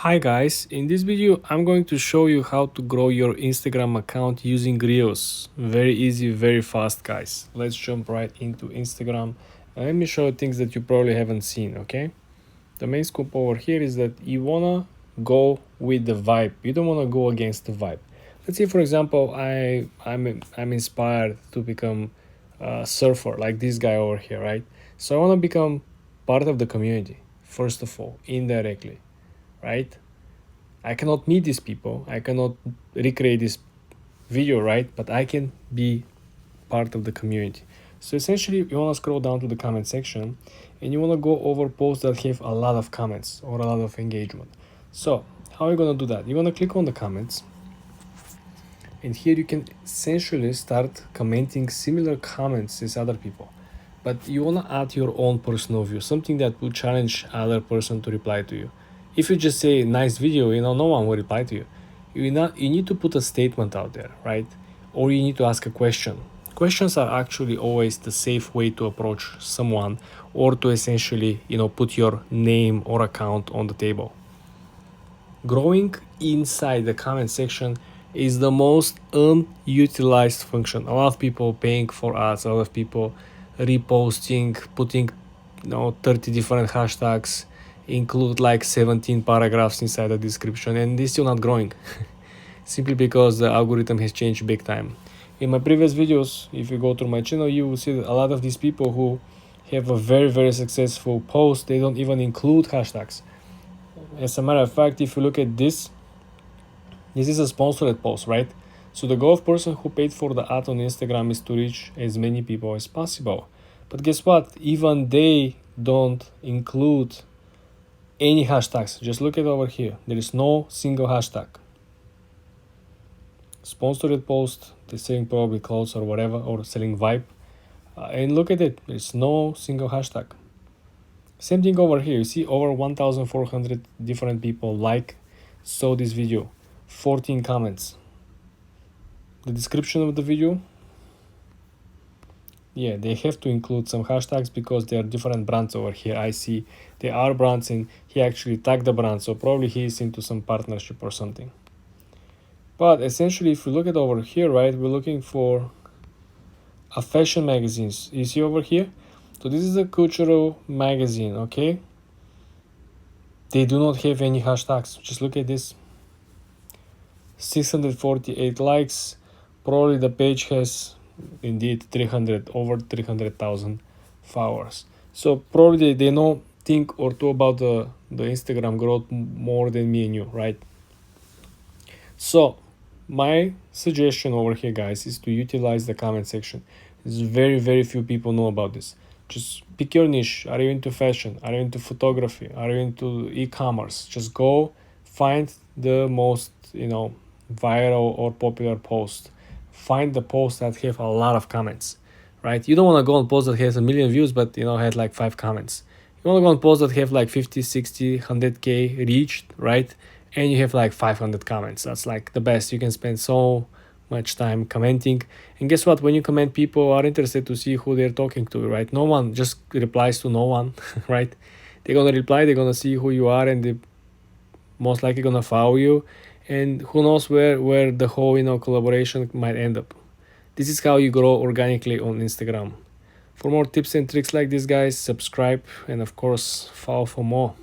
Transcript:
Hi guys, in this video I'm going to show you how to grow your Instagram account using Reels. Very easy, very fast guys. Let's jump right into Instagram and let me show you things that you probably haven't seen, okay? The main scoop over here is that you wanna go with the vibe. You don't wanna go against the vibe. Let's say for example I'm inspired to become a surfer like this guy over here, right? So I wanna become part of the community, first of all, indirectly, right? I cannot meet these people. I cannot recreate this video, right? But I can be part of the community. So essentially, you want to scroll down to the comment section and you want to go over posts that have a lot of comments or a lot of engagement. So how are you going to do that? You want to click on the comments. And here you can essentially start commenting similar comments as other people. But you want to add your own personal view, something that will challenge other person to reply to you. If you just say nice video, no one will reply to you. You need to put a statement out there, right? Or you need to ask a question. Questions are actually always the safe way to approach someone or to essentially, put your name or account on the table. Growing inside the comment section is the most unutilized function. A lot of people paying for ads, a lot of people reposting, putting 30 different hashtags, include like 17 paragraphs inside the description, and this still not growing simply because the algorithm has changed big time. In my previous videos, if you go through my channel, you will see that a lot of these people who have a very successful post, they don't even include hashtags. As a matter of fact, if you look at this is a sponsored post, right? So the goal of person who paid for the ad on Instagram is to reach as many people as possible. But guess what? Even they don't include any hashtags. Just look at over here. There is no single hashtag. Sponsored post, they're selling probably clothes or whatever, or selling vibe. And look at it. There's no single hashtag. Same thing over here. You see over 1,400 different people saw this video. 14 comments. The description of the video, yeah, they have to include some hashtags because there are different brands over here. I see there are brands and he actually tagged the brand, so probably he is into some partnership or something. But essentially, if you look at over here, right, we're looking for a fashion magazines. You see over here? So this is a cultural magazine, okay? They do not have any hashtags. Just look at this. 648 likes. Probably the page has indeed over 300,000 followers. So probably they know think or two about the Instagram growth more than me and you, right? So my suggestion over here, guys, is to utilize the comment section. There's very few people know about this. Just pick your niche. Are you into fashion? Are you into photography? Are you into e-commerce? Just go find the most viral or popular post. Find the posts that have a lot of comments, right? You don't want to go on post that has 1 million views but had like 5 comments. You want to go on posts that have like 50, 60, 100k reached, right? And you have like 500 comments. That's like the best. You can spend so much time commenting, and guess what? When you comment, people are interested to see who they're talking to, right? No one just replies to no one right? They're gonna reply, they're gonna see who you are, and they most likely gonna follow you, and who knows where the whole collaboration might end up. This is how you grow organically on Instagram. For more tips and tricks like this, guys, subscribe and of course follow for more.